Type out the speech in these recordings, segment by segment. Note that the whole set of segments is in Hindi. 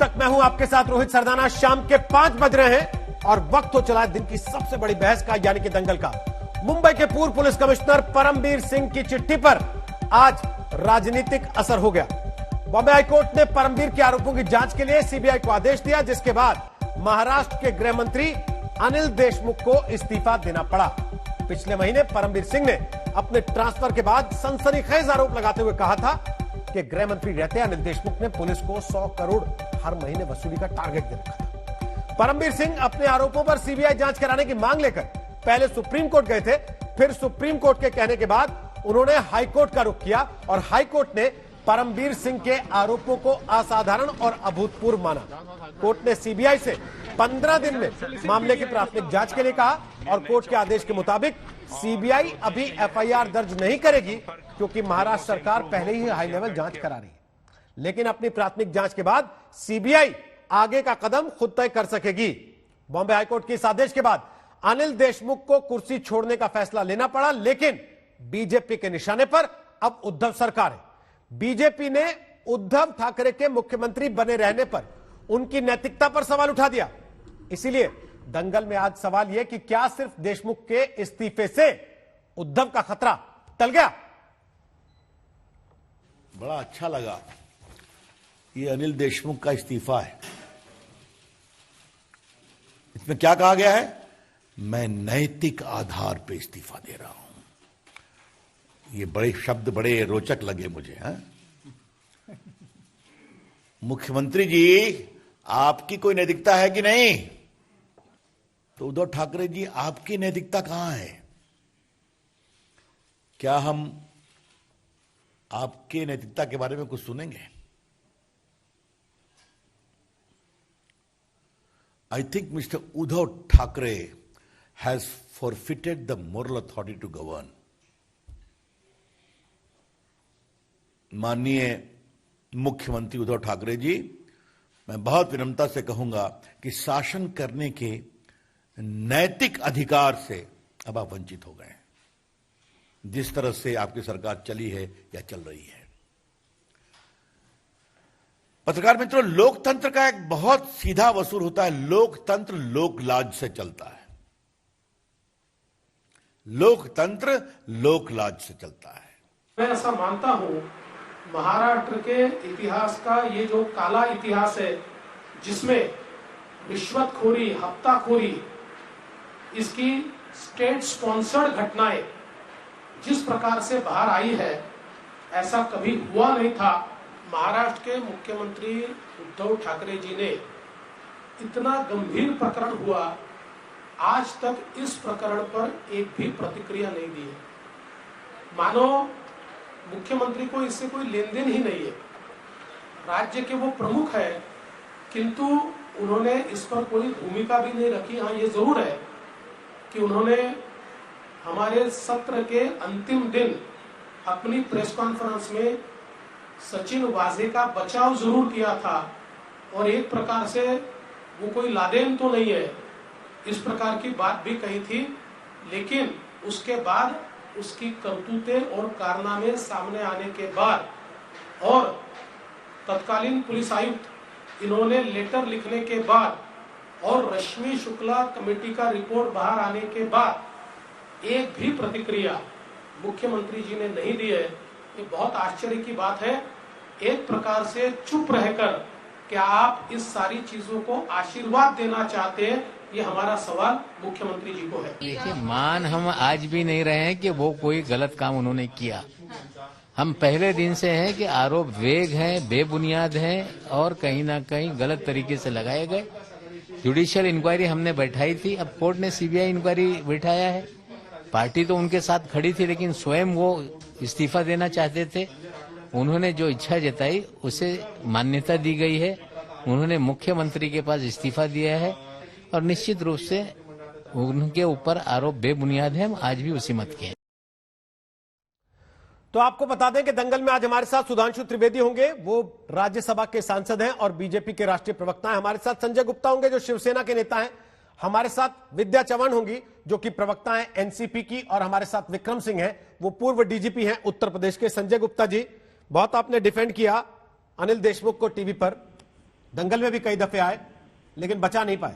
तक मैं हूं आपके साथ रोहित सरदाना। शाम के 5 बज रहे हैं और वक्त हो चला है दिन की सबसे बड़ी बहस का, यानी कि दंगल का। मुंबई के पूर्व पुलिस कमिश्नर परमबीर सिंह की चिट्ठी पर आज राजनीतिक असर हो गया। बॉम्बे हाईकोर्ट ने परमबीर के आरोपों की जांच के लिए सीबीआई को आदेश दिया, जिसके बाद महाराष्ट्र के गृह मंत्री अनिल देशमुख को इस्तीफा देना पड़ा। पिछले महीने परमबीर सिंह ने अपने ट्रांसफर के बाद सनसनीखेज आरोप लगाते हुए कहा था कि गृह मंत्री रहते अनिल देशमुख ने पुलिस को 100 करोड़ हर महीने वसूली का टारगेट दे रखा था। परमबीर सिंह अपने आरोपों पर सीबीआई जांच कराने की मांग लेकर पहले सुप्रीम कोर्ट गए थे, फिर सुप्रीम कोर्ट के कहने के बाद उन्होंने हाईकोर्ट का रुख किया और हाईकोर्ट ने परमबीर सिंह के आरोपों को असाधारण और अभूतपूर्व माना। कोर्ट ने सीबीआई से 15 दिन में मामले की प्राथमिक जांच के लिए कहा और कोर्ट के आदेश के मुताबिक सीबीआई अभी एफआईआर दर्ज नहीं करेगी, क्योंकि महाराष्ट्र सरकार पहले ही हाई लेवल जांच करा रही है। लेकिन अपनी प्राथमिक जांच के बाद सीबीआई आगे का कदम खुद तय कर सकेगी। बॉम्बे हाईकोर्ट के इस आदेश के बाद अनिल देशमुख को कुर्सी छोड़ने का फैसला लेना पड़ा, लेकिन बीजेपी के निशाने पर अब उद्धव सरकार है। बीजेपी ने उद्धव ठाकरे के मुख्यमंत्री बने रहने पर उनकी नैतिकता पर सवाल उठा दिया। इसीलिए दंगल में आज सवाल यह कि क्या सिर्फ देशमुख के इस्तीफे से उद्धव का खतरा टल गया? बड़ा अच्छा लगा। ये अनिल देशमुख का इस्तीफा है। इसमें क्या कहा गया है? मैं नैतिक आधार पर इस्तीफा दे रहा हूं। ये बड़े शब्द बड़े रोचक लगे मुझे। मुख्यमंत्री जी, आपकी कोई नैतिकता है कि नहीं? तो उद्धव ठाकरे जी, आपकी नैतिकता कहां है? क्या हम आपके नैतिकता के बारे में कुछ सुनेंगे? I think mister Uddhav Thackeray has forfeited the moral authority to govern. माननीय मुख्यमंत्री उद्धव ठाकरे जी, मैं बहुत विनम्रता से कहूंगा कि शासन करने के नैतिक अधिकार से अब आप वंचित हो गए, जिस तरह से आपकी सरकार चली है या चल रही है। पत्रकार मित्रों, लोकतंत्र का एक बहुत सीधा वसूल होता है। लोकतंत्र लोकलाज से चलता है। लोकतंत्र लोकलाज से चलता है। मैं ऐसा मानता हूं, महाराष्ट्र के इतिहास का ये जो काला इतिहास है, जिसमें रिश्वतखोरी, हफ्ताखोरी, इसकी स्टेट स्पॉन्सर्ड घटनाएं जिस प्रकार से बाहर आई है, ऐसा कभी हुआ नहीं था। महाराष्ट्र के मुख्यमंत्री उद्धव ठाकरे जी ने इतना गंभीर प्रकरण हुआ, आज तक इस प्रकरण पर एक भी प्रतिक्रिया नहीं दी है। मानो मुख्यमंत्री को इससे कोई लेन देन ही नहीं है। राज्य के वो प्रमुख है, किंतु उन्होंने इस पर कोई भूमिका भी नहीं रखी। हाँ, ये जरूर है कि उन्होंने हमारे सत्र के अंतिम दिन अपनी प्रेस कॉन्फ्रेंस में सचिन वाजे का बचाव जरूर किया था और एक प्रकार से वो कोई लादेन तो नहीं है, इस प्रकार की बात भी कही थी। लेकिन उसके बाद उसकी करतूतें और कारनामे सामने आने के बाद और तत्कालीन पुलिस आयुक्त इन्होंने लेटर लिखने के बाद और रश्मि शुक्ला कमेटी का रिपोर्ट बाहर आने के बाद एक भी प्रतिक्रिया मुख्यमंत्री जी ने नहीं दी है। ये बहुत आश्चर्य की बात है। एक प्रकार से चुप रहकर क्या आप इस सारी चीजों को आशीर्वाद देना चाहते हैं? ये हमारा सवाल मुख्यमंत्री जी को है। देखिए, मान हम आज भी नहीं रहे हैं कि वो कोई गलत काम उन्होंने किया। हम पहले दिन से हैं कि आरोप वेग हैं, बेबुनियाद हैं और कहीं ना कहीं गलत तरीके से लगाए गए। जुडिशियल इंक्वायरी हमने बैठाई थी, अब कोर्ट ने सीबीआई इंक्वायरी बैठाया है। पार्टी तो उनके साथ खड़ी थी, लेकिन स्वयं वो इस्तीफा देना चाहते थे। उन्होंने जो इच्छा जताई उसे मान्यता दी गई है। उन्होंने मुख्यमंत्री के पास इस्तीफा दिया है और निश्चित रूप से उनके ऊपर आरोप बेबुनियाद है। हम आज भी उसी मत के हैं। तो आपको बता दें कि दंगल में आज हमारे साथ सुधांशु त्रिवेदी होंगे, वो राज्यसभा के सांसद हैं और बीजेपी के राष्ट्रीय प्रवक्ता हैं। हमारे साथ संजय गुप्ता होंगे, जो शिवसेना के नेता हैं। हमारे साथ विद्या चव्हाण होंगी, जो कि प्रवक्ता हैं एनसीपी की, और हमारे साथ विक्रम सिंह हैं, वो पूर्व डीजीपी हैं उत्तर प्रदेश के। संजय गुप्ता जी, बहुत आपने डिफेंड किया अनिल देशमुख को टीवी पर, दंगल में भी कई दफे आए, लेकिन बचा नहीं पाए।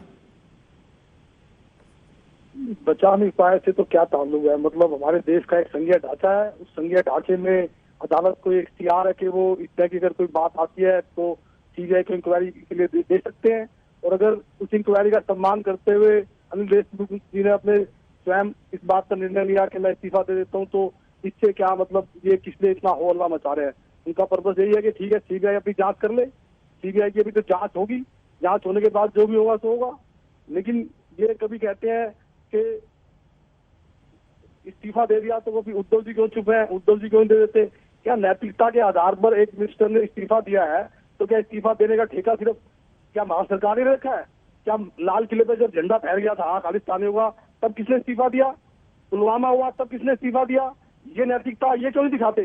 बचा नहीं पाए थे तो क्या ताल्लुक है? मतलब हमारे देश का एक संघीय ढांचा है, उस संघीय ढांचे में अदालत को इख्तियार है कि वो इस तरह की अगर कोई बात आती है तो सीबीआई को इंक्वायरी के लिए दे सकते हैं। और अगर उस इंक्वायरी का सम्मान करते हुए अनिल देशमुख जी ने अपने स्वयं इस बात का निर्णय लिया कि मैं इस्तीफा दे देता हूँ, तो इससे क्या मतलब ये किस लिए इतना हो हल्ला मचा रहे हैं? उनका पर्पस यही है कि ठीक है सीबीआई अपनी जांच कर ले, सीबीआई की अभी तो जांच होगी, जांच होने के बाद जो भी होगा सो होगा। लेकिन ये कभी कहते हैं कि इस्तीफा दे दिया तो वो भी उद्धव जी क्यों चुप है, उद्धव जी क्यों नहीं दे देते? क्या नैतिकता के आधार पर एक मिनिस्टर ने इस्तीफा दिया है तो क्या इस्तीफा देने का ठेका सिर्फ क्या महाराष्ट्र सरकार ने रखा है? क्या लाल किले पे जब झंडा फहर गया था खालिस्तानी हुआ तब किसने इस्तीफा दिया? पुलवामा हुआ तब किसने इस्तीफा दिया? ये नैतिकता ये क्यों नहीं दिखाते?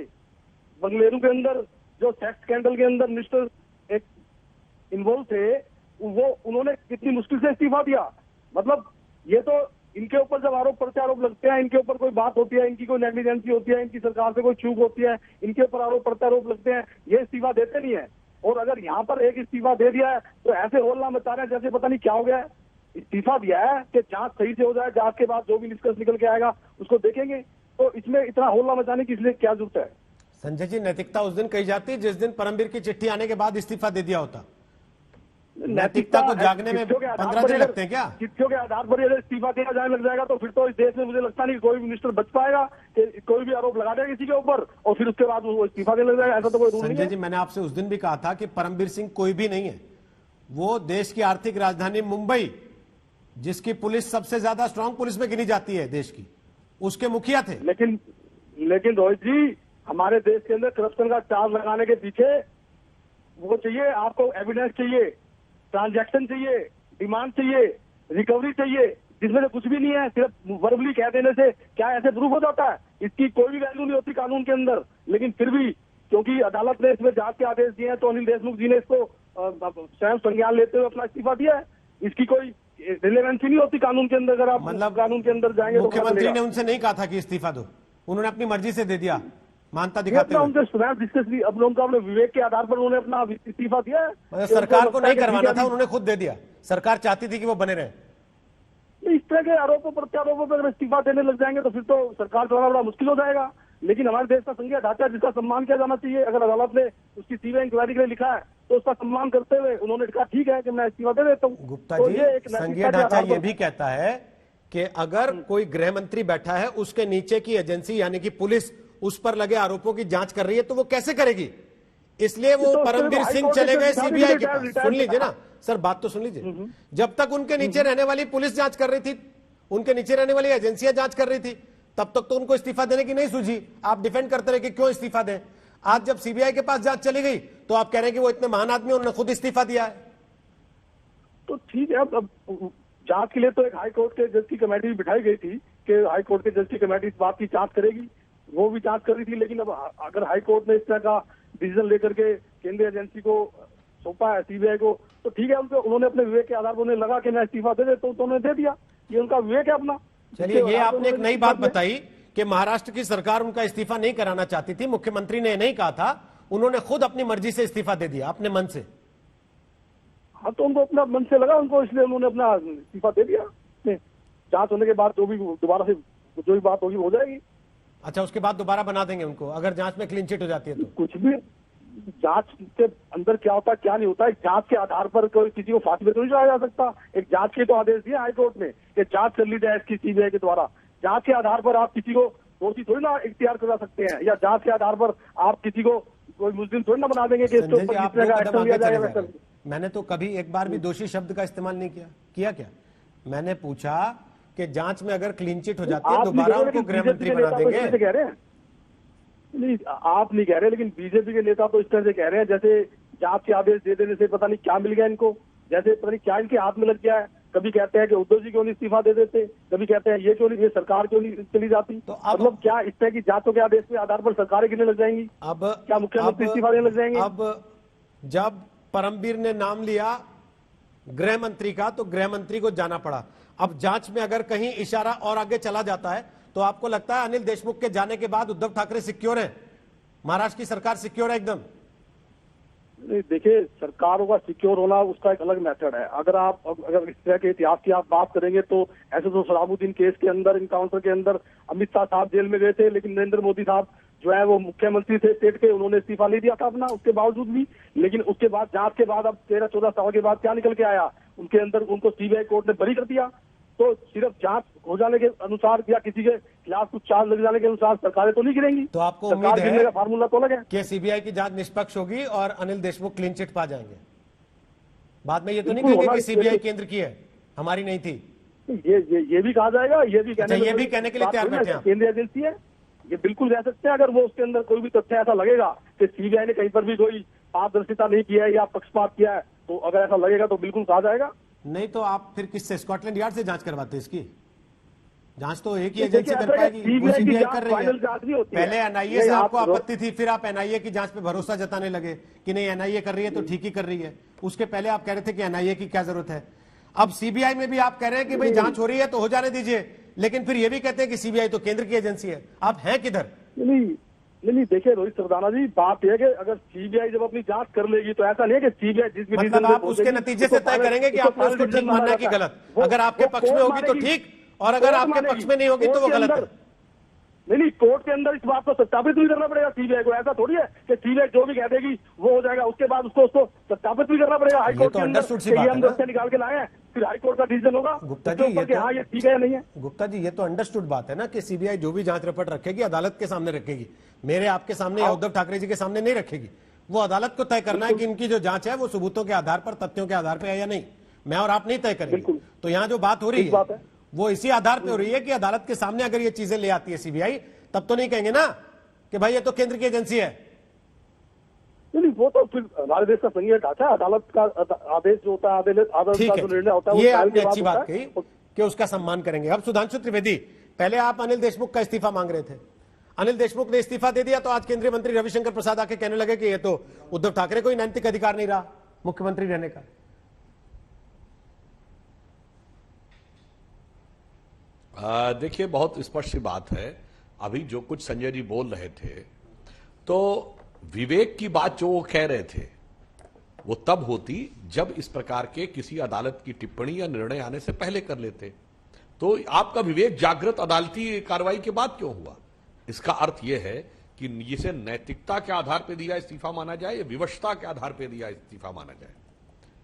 बंगलुरु के अंदर जो सेक्स स्कैंडल के अंदर मिनिस्टर एक इन्वॉल्व थे, वो उन्होंने कितनी मुश्किल से इस्तीफा दिया। मतलब ये तो इनके ऊपर जब आरोप प्रत्यारोप लगते हैं, इनके ऊपर कोई बात होती है, इनकी कोई नेग्लिजेंसी होती है, इनकी सरकार से कोई चूक होती है, इनके ऊपर आरोप प्रत्यारोप लगते हैं, ये इस्तीफा देते नहीं है। और अगर यहाँ पर एक इस्तीफा दे दिया है तो ऐसे होलना मचा रहे हैं जैसे पता नहीं क्या हो गया है। इस्तीफा दिया है कि जांच सही से हो जाए, जांच के बाद जो भी निष्कर्ष निकल के आएगा उसको देखेंगे, तो इसमें इतना होलना मचाने की इसलिए क्या जरूरत है? संजय जी, नैतिकता उस दिन कही जाती जिस दिन परमबीर की चिट्ठी आने के बाद इस्तीफा दे दिया होता। नैतिकता को जागने में 15 दिन लगते हैं क्या? चिट्ठियों के आधार पर यदि इस्तीफा दिया जाने लग जाएगा तो फिर तो इस देश में मुझे लगता नहीं कोई भी मिनिस्टर बच पाएगा कि कोई भी आरोप लगा देगा किसी के ऊपर और फिर उसके बाद वो इस्तीफा देने लग जाएगा। ऐसा तो कोई रूल नहीं संजय है। जी, मैंने आपसे उस दिन भी कहा था कि परमबीर सिंह कोई भी नहीं है, वो देश की आर्थिक राजधानी मुंबई, जिसकी पुलिस सबसे ज्यादा स्ट्रांग पुलिस में गिनी जाती है देश की, उसके मुखिया थे। लेकिन रोहित जी, हमारे देश के अंदर करप्शन का चार्ज लगाने के पीछे वो चाहिए, आपको एविडेंस चाहिए, ट्रांजैक्शन चाहिए, डिमांड चाहिए, रिकवरी चाहिए, जिसमें से कुछ भी नहीं है। सिर्फ वर्बली कह देने से क्या ऐसे प्रूफ हो जाता है? इसकी कोई भी वैल्यू नहीं होती कानून के अंदर। लेकिन फिर भी क्योंकि अदालत ने इसमें जांच के आदेश दिए हैं तो अनिल देशमुख जी ने इसको स्वयं संज्ञान लेते हुए अपना इस्तीफा दिया है। इसकी कोई रिलेवेंसी नहीं होती कानून के अंदर। अगर आप मतलब कानून के अंदर जाएंगे तो मुख्यमंत्री ने उनसे नहीं कहा था कि इस्तीफा दो, उन्होंने अपनी मर्जी से दे दिया, मानता दिखाते हुए। उनसे स्वयं डिस्कस भी अपने विवेक के आधार पर उन्होंने अपना इस्तीफा दिया है। सरकार को नहीं करवाना था, उन्होंने खुद दे दिया। सरकार चाहती थी कि वो बने रहे। इस तरह के आरोपों प्रत्यारोपों पर अगर इस्तीफा देने लग जाएंगे तो फिर तो सरकार चलाना बड़ा मुश्किल हो जाएगा। लेकिन हमारे देश का संघीय ढांचा जिसका सम्मान किया जाना चाहिए, अगर अदालत ने उसकी सीबीआई इंक्वायरी के लिए लिखा है तो उसका सम्मान करते हुए उन्होंने कहा ठीक है कि मैं इस्तीफा दे देता हूँ। गुप्ता जी, संघीय ढांचा ये भी कहता है कि अगर कोई गृह मंत्री बैठा है, उसके नीचे की एजेंसी यानी कि पुलिस उस पर लगे आरोपों की जांच कर रही है तो वो कैसे करेगी? इसलिए वो परमबीर सिंह चले गए सीबीआई के पास। सुन लीजिए ना सर, बात तो सुन लीजिए। जब तक उनके नीचे रहने वाली पुलिस जांच कर रही थी, उनके नीचे रहने वाली एजेंसियां जांच कर रही थी, तब तक तो उनको इस्तीफा देने की नहीं सूझी। आप डिफेंड करते रहे कि क्यों इस्तीफा दें। आज जब सीबीआई के पास जांच चली गई तो आप कह रहे हैं कि वो इतने महान आदमी, उन्होंने खुद इस्तीफा दिया है। तो ठीक है, अब जांच के लिए तो एक हाई कोर्ट के जज की कमेटी भी बिठाई गई थी कि हाई कोर्ट के जज की कमेटी इस बात की जांच करेगी। वो भी जांच कर रही थी। लेकिन अब अगर हाई कोर्ट ने इस तरह का डिसीजन लेकर के केंद्रीय एजेंसी को सौंपा है सीबीआई को, तो ठीक है, उन्होंने अपने विवेक के आधार पर उन्हें लगा कि मैं इस्तीफा दे देता हूँ तो उन्होंने दे दिया। ये उनका विवेक है अपना। चलिए, ये आपने एक नई बात बताई कि महाराष्ट्र की सरकार उनका इस्तीफा नहीं कराना चाहती थी। मुख्यमंत्री ने नहीं कहा था, उन्होंने खुद अपनी मर्जी से इस्तीफा दे दिया, अपने मन से। हाँ, तो उनको अपना मन से लगा उनको, इसलिए उन्होंने अपना इस्तीफा दे दिया। जांच होने के बाद जो भी दोबारा से जो भी बात होगी हो जाएगी। अच्छा, उसके बाद दोबारा बना देंगे उनको अगर जांच में क्लीन चिट हो जाती है तो? कुछ भी जांच के अंदर क्या होता है क्या नहीं होता है, जांच के आधार पर कोई किसी को फांसी पे तो नहीं चढ़ाया जा सकता। एक जांच के तो आदेश दिया हाईकोर्ट ने कि जांच कर ली जाए इसकी सीबीआई के द्वारा। जांच के आधार पर आप किसी को दोषी थोड़ी ना इख्तियार करा सकते हैं, या जांच के आधार पर आप किसी को कोई मुस्लिम थोड़ी ना बना देंगे कि इसके ऊपर किस तरह का एक्शन लिया जाएगा। मैंने तो कभी एक बार भी दोषी शब्द का इस्तेमाल नहीं किया क्या? मैंने पूछा कि जांच में अगर क्लीन चिट हो जाती है दोबारा उनको गृह मंत्री बना देंगे। कह रहे हैं नहीं, आप नहीं कह रहे, लेकिन बीजेपी के नेता तो इस तरह से कह रहे हैं जैसे जांच के आदेश दे देने से पता नहीं क्या मिल गया इनको, जैसे पता नहीं क्या इनके हाथ में लग गया है। कभी कहते हैं कि उद्धव जी क्यों नहीं इस्तीफा दे देते, कभी कहते हैं ये क्यों नहीं, ये सरकार क्यों नहीं चली जाती। तो मतलब क्या इस तरह की जांचों के आदेश के आधार पर सरकारें गिरने लग जाएंगी? अब क्या मुख्यमंत्री इस्तीफा देने लग जाएंगे? अब जब परमबीर ने नाम लिया गृह मंत्री का तो गृह मंत्री को जाना पड़ा। अब जांच में अगर कहीं इशारा और आगे चला जाता है तो आपको लगता है अनिल देशमुख के जाने के बाद उद्धव ठाकरे सिक्योर है, महाराष्ट्र की सरकार सिक्योर है एकदम? नहीं, देखिए, सरकारों का सिक्योर होना उसका एक अलग मेथड है। अगर इस तरह के इतिहास की आप बात करेंगे तो ऐसे तो सलामुद्दीन केस के अंदर, इनकाउंटर के अंदर अमित शाह साहब जेल में गए थे, लेकिन नरेंद्र मोदी साहब जो है वो मुख्यमंत्री थे स्टेट के, उन्होंने इस्तीफा नहीं दिया था अपना, उसके बावजूद भी। लेकिन उसके बाद जांच के बाद अब 13-14 साल के बाद क्या निकल के आया, उनके अंदर उनको सीबीआई कोर्ट ने बरी कर दिया। तो सिर्फ जांच हो जाने के अनुसार या किसी के खिलाफ कुछ चार्ज लग जाने के अनुसार सरकारें तो नहीं गिरेंगी। तो आपको सरकार उम्मीद गिरने है का फार्मूला तो अलग है कि सीबीआई की जांच निष्पक्ष होगी और अनिल देशमुख क्लीन चिट पा जाएंगे? बाद में ये तो नहीं बिल्कुल कहेंगे होना कि सीबीआई चाहिए। केंद्र की है, हमारी नहीं थी? ये भी कहा जाएगा, ये भी अच्छा, ये भी कहने के लिए तैयार बैठे हैं आप? केंद्रीय एजेंसी है, ये बिल्कुल रह सकते हैं। अगर वो उसके अंदर कोई भी तथ्य ऐसा लगेगा कि सीबीआई ने कहीं पर भी कोई पारदर्शिता नहीं किया है या पक्षपात किया है, तो अगर ऐसा लगेगा तो बिल्कुल कहा जाएगा। नहीं तो आप फिर किससे, स्कॉटलैंड यार्ड से जांच करवाते इसकी? जांच तो एक ही देखिए, एजेंसी कर ऐसा है पाएगी, कि वो सीबीआई जांच कर रही फाइनल जांच नहीं है। होती है। पहले एनआईए नहीं, से आपको आप आपत्ति थी, फिर आप एनआईए की जांच पे भरोसा जताने लगे कि नहीं एनआईए कर रही है तो ठीक ही कर रही है। उसके पहले आप कह रहे थे कि एनआईए की क्या जरूरत है। अब सीबीआई में भी आप कह रहे हैं कि भाई जांच हो रही है तो हो जाने दीजिए, लेकिन फिर ये भी कहते हैं कि सीबीआई तो केंद्र की एजेंसी है। आप हैं किधर? नहीं, देखिए रोहित सरदाना जी, बात यह है कि अगर सीबीआई जब अपनी जांच कर लेगी तो ऐसा नहीं है कि सीबीआई जिस भी मतलब आप उसके नतीजे से तय करेंगे कि आपको उसको ठीक मानना है कि गलत? अगर आपके पक्ष में होगी तो ठीक, और अगर आपके पक्ष में नहीं होगी तो वो गलत है। नहीं, कोर्ट के अंदर इस बात को सत्यापित भी करना पड़ेगा सीबीआई को। ऐसा थोड़ी है कि सीबीआई जो भी कह देगी वो हो जाएगा, उसके बाद उसको सत्यापित भी करना पड़ेगा हाईकोर्ट तो के अंदर अंडरस्टूड सी कि बात ये है हम ना। दस्ते निकाल के लाए हैं, फिर हाईकोर्ट का डिसीजन होगा गुप्ता उसके जी, ऊपर कि हाँ ये ठीक है या नहीं है। गुप्ता जी, ये तो अंडरस्टूड बात है ना कि सीबीआई जो भी जांच रिपोर्ट रखेगी अदालत के सामने रखेगी, मेरे आपके सामने या उद्धव ठाकरे जी के सामने नहीं रखेगी। वो अदालत को तय करना है कि इनकी जो जांच है वो सबूतों के आधार पर, तथ्यों के आधार पर है या नहीं। मैं और आप नहीं तय करेंगे। तो यहाँ जो बात हो रही है वो इसी आधार पर हो रही है कि अदालत के सामने अगर ये चीजें ले आती है सीबीआई, तब तो नहीं कहेंगे ना कि भाई ये तो केंद्र की एजेंसी है। नहीं, वो तो फिर हमारे देश का संघीय ढांचा है, अदालत का आदेश जो होता है, अदालत का जो निर्णय होता है वो ये ट्रायल आपने के बाद अच्छी बात होता है। कही कि उसका सम्मान करेंगे। अब सुधांशु त्रिवेदी, पहले आप अनिल देशमुख का इस्तीफा मांग रहे थे, अनिल देशमुख ने इस्तीफा दे दिया तो आज केंद्रीय मंत्री रविशंकर प्रसाद आके कहने लगे कि ये तो उद्धव ठाकरे को ही नैतिक अधिकार नहीं रहा मुख्यमंत्री रहने का। देखिए, बहुत स्पष्ट सी बात है। अभी जो कुछ संजय जी बोल रहे थे, तो विवेक की बात जो वो कह रहे थे वो तब होती जब इस प्रकार के किसी अदालत की टिप्पणी या निर्णय आने से पहले कर लेते। तो आपका विवेक जागृत अदालती कार्रवाई के बाद क्यों हुआ? इसका अर्थ यह है कि जिसे नैतिकता के आधार पर दिया इस्तीफा माना जाए या विवशता के आधार पर दिया इस्तीफा माना जाए,